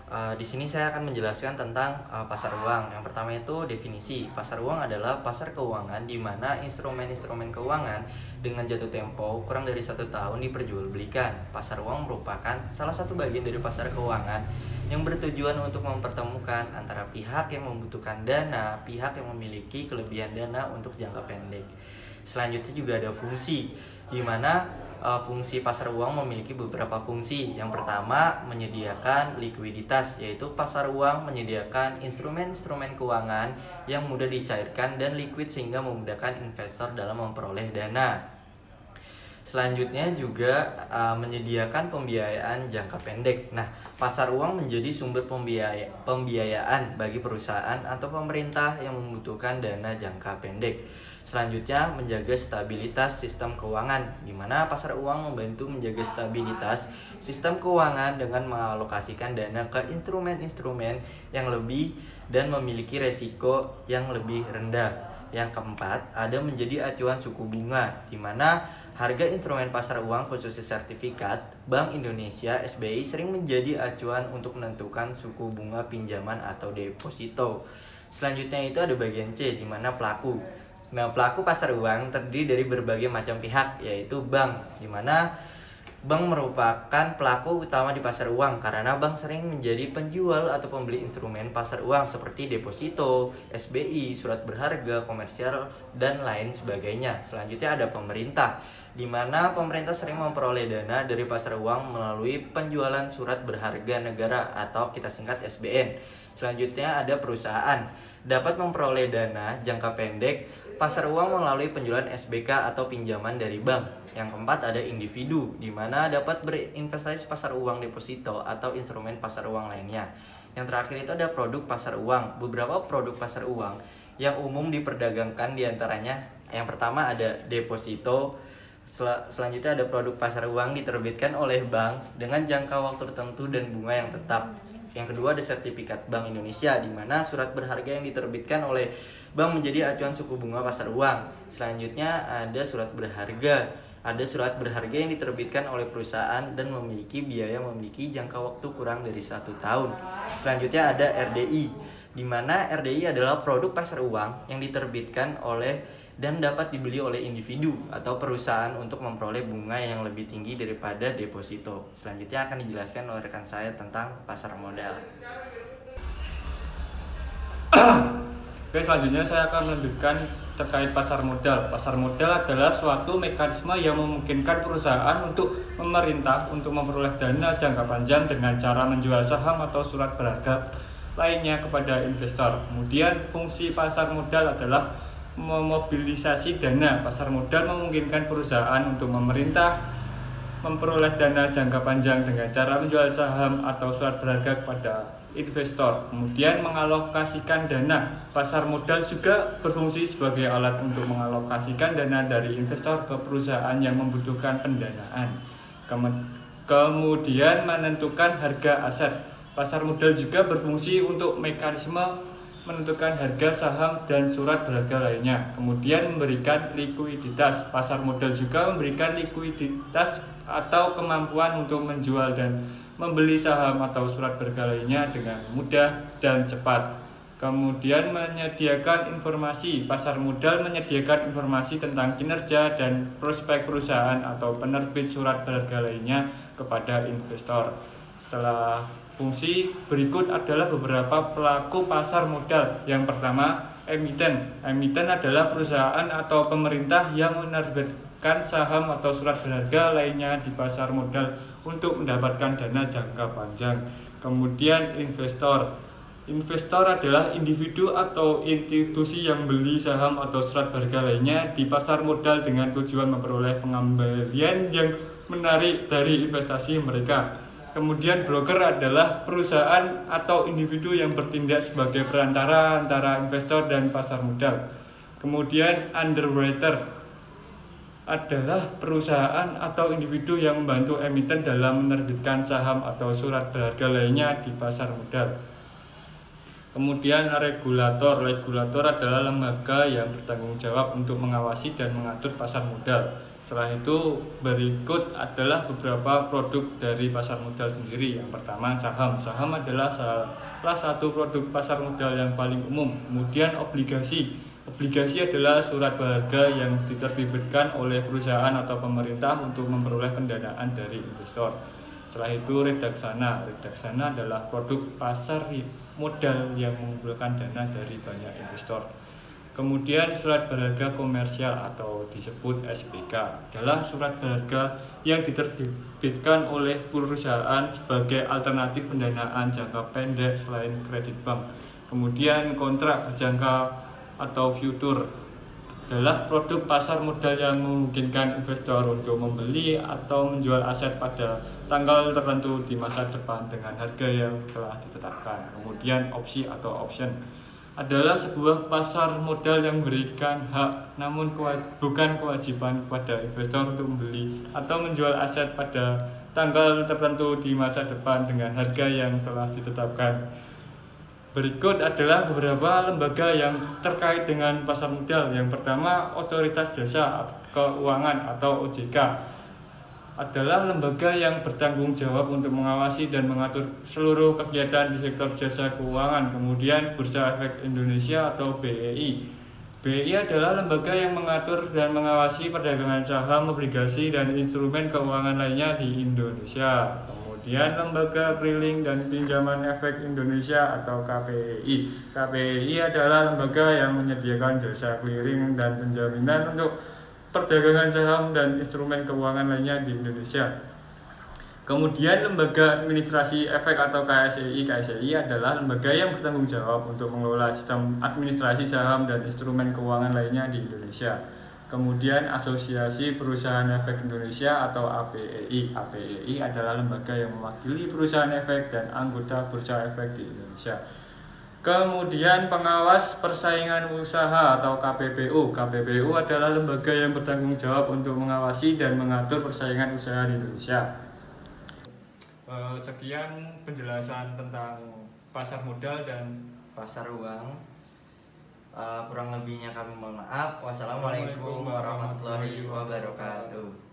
Di sini saya akan menjelaskan tentang pasar uang. Yang pertama itu definisi. Pasar uang adalah pasar keuangan di mana instrumen-instrumen keuangan dengan jatuh tempo kurang dari 1 tahun diperjualbelikan. Pasar uang merupakan salah satu bagian dari pasar keuangan yang bertujuan untuk mempertemukan antara pihak yang membutuhkan dana, pihak yang memiliki kelebihan dana untuk jangka pendek. Selanjutnya juga ada fungsi, di mana fungsi pasar uang memiliki beberapa fungsi. Yang pertama, menyediakan likuiditas, yaitu pasar uang menyediakan instrumen-instrumen keuangan yang mudah dicairkan dan liquid sehingga memudahkan investor dalam memperoleh dana. Selanjutnya juga menyediakan pembiayaan jangka pendek. Nah, pasar uang menjadi sumber pembiayaan bagi perusahaan atau pemerintah yang membutuhkan dana jangka pendek. Selanjutnya, menjaga stabilitas sistem keuangan, di mana pasar uang membantu menjaga stabilitas sistem keuangan dengan mengalokasikan dana ke instrumen-instrumen yang lebih dan memiliki resiko yang lebih rendah. Yang keempat, ada menjadi acuan suku bunga, di mana harga instrumen pasar uang khususnya sertifikat Bank Indonesia (SBI) sering menjadi acuan untuk menentukan suku bunga pinjaman atau deposito. Selanjutnya itu ada bagian C, di mana pelaku. Nah, pelaku pasar uang terdiri dari berbagai macam pihak, yaitu bank, di mana bank merupakan pelaku utama di pasar uang karena bank sering menjadi penjual atau pembeli instrumen pasar uang seperti deposito, SBI, surat berharga, komersial, dan lain sebagainya. Selanjutnya ada pemerintah, di mana pemerintah sering memperoleh dana dari pasar uang melalui penjualan surat berharga negara atau kita singkat SBN. Selanjutnya ada perusahaan, dapat memperoleh dana jangka pendek pasar uang melalui penjualan SBK atau pinjaman dari bank. Yang keempat ada individu, di mana dapat berinvestasi pasar uang deposito atau instrumen pasar uang lainnya. Yang terakhir itu ada produk pasar uang. Beberapa produk pasar uang yang umum diperdagangkan diantaranya, yang pertama ada deposito. Selanjutnya ada produk pasar uang diterbitkan oleh bank dengan jangka waktu tertentu dan bunga yang tetap. Yang kedua ada sertifikat Bank Indonesia, di mana surat berharga yang diterbitkan oleh bank menjadi acuan suku bunga pasar uang. Selanjutnya ada surat berharga. Ada surat berharga yang diterbitkan oleh perusahaan dan memiliki biaya memiliki jangka waktu kurang dari 1 tahun. Selanjutnya ada RDI, di mana RDI adalah produk pasar uang yang diterbitkan oleh dan dapat dibeli oleh individu atau perusahaan untuk memperoleh bunga yang lebih tinggi daripada deposito. Selanjutnya akan dijelaskan oleh rekan saya tentang pasar modal. Oke, selanjutnya saya akan melanjutkan terkait pasar modal. Pasar modal adalah suatu mekanisme yang memungkinkan perusahaan untuk pemerintah untuk memperoleh dana jangka panjang dengan cara menjual saham atau surat berharga lainnya kepada investor. Kemudian fungsi pasar modal adalah memobilisasi dana. Pasar modal memungkinkan perusahaan untuk memerintah memperoleh dana jangka panjang dengan cara menjual saham atau surat berharga kepada investor, kemudian mengalokasikan dana. Pasar modal juga berfungsi sebagai alat untuk mengalokasikan dana dari investor ke perusahaan yang membutuhkan pendanaan. Kemudian menentukan harga aset. Pasar modal juga berfungsi untuk mekanisme menentukan harga saham dan surat berharga lainnya. Kemudian memberikan likuiditas. Pasar modal juga memberikan likuiditas atau kemampuan untuk menjual dan membeli saham atau surat berharga lainnya dengan mudah dan cepat. Kemudian menyediakan informasi. Pasar modal menyediakan informasi tentang kinerja dan prospek perusahaan atau penerbit surat berharga lainnya kepada investor. Setelah fungsi, berikut adalah beberapa pelaku pasar modal. Yang pertama, emiten. Emiten adalah perusahaan atau pemerintah yang menerbitkan saham atau surat berharga lainnya di pasar modal untuk mendapatkan dana jangka panjang. Kemudian investor. Investor adalah individu atau institusi yang beli saham atau surat berharga lainnya di pasar modal dengan tujuan memperoleh pengembalian yang menarik dari investasi mereka. Kemudian broker adalah perusahaan atau individu yang bertindak sebagai perantara antara investor dan pasar modal. Kemudian underwriter adalah perusahaan atau individu yang membantu emiten dalam menerbitkan saham atau surat berharga lainnya di pasar modal. Kemudian regulator. Regulator adalah lembaga yang bertanggung jawab untuk mengawasi dan mengatur pasar modal. Setelah itu berikut adalah beberapa produk dari pasar modal sendiri. Yang pertama saham. Saham adalah salah satu produk pasar modal yang paling umum. Kemudian obligasi. Obligasi adalah surat berharga yang diterbitkan oleh perusahaan atau pemerintah untuk memperoleh pendanaan dari investor. Setelah itu redaksana. Redaksana adalah produk pasar modal yang mengumpulkan dana dari banyak investor. Kemudian surat berharga komersial atau disebut SBK adalah surat berharga yang diterbitkan oleh perusahaan sebagai alternatif pendanaan jangka pendek selain kredit bank. Kemudian kontrak berjangka atau future adalah produk pasar modal yang memungkinkan investor untuk membeli atau menjual aset pada tanggal tertentu di masa depan dengan harga yang telah ditetapkan. Kemudian opsi atau option adalah sebuah pasar modal yang memberikan hak namun bukan kewajiban kepada investor untuk membeli atau menjual aset pada tanggal tertentu di masa depan dengan harga yang telah ditetapkan. Berikut adalah beberapa lembaga yang terkait dengan pasar modal. Yang pertama, Otoritas Jasa Keuangan atau OJK adalah lembaga yang bertanggung jawab untuk mengawasi dan mengatur seluruh kegiatan di sektor jasa keuangan. Kemudian Bursa Efek Indonesia atau BEI. BEI adalah lembaga yang mengatur dan mengawasi perdagangan saham, obligasi, dan instrumen keuangan lainnya di Indonesia. Kemudian Lembaga Clearing dan Pinjaman Efek Indonesia atau KPEI. KPEI adalah lembaga yang menyediakan jasa clearing dan penjaminan untuk perdagangan saham dan instrumen keuangan lainnya di Indonesia. Kemudian Lembaga Administrasi Efek atau KSEI. KSEI adalah lembaga yang bertanggung jawab untuk mengelola sistem administrasi saham dan instrumen keuangan lainnya di Indonesia. Kemudian Asosiasi Perusahaan Efek Indonesia atau APEI. APEI adalah lembaga yang mewakili perusahaan efek dan anggota Bursa Efek di Indonesia. Kemudian Pengawas Persaingan Usaha atau KPPU. KPPU adalah lembaga yang bertanggung jawab untuk mengawasi dan mengatur persaingan usaha di Indonesia. Sekian penjelasan tentang pasar modal dan Pasar uang. Kurang lebihnya kami mohon maaf. Wassalamualaikum warahmatullahi wabarakatuh.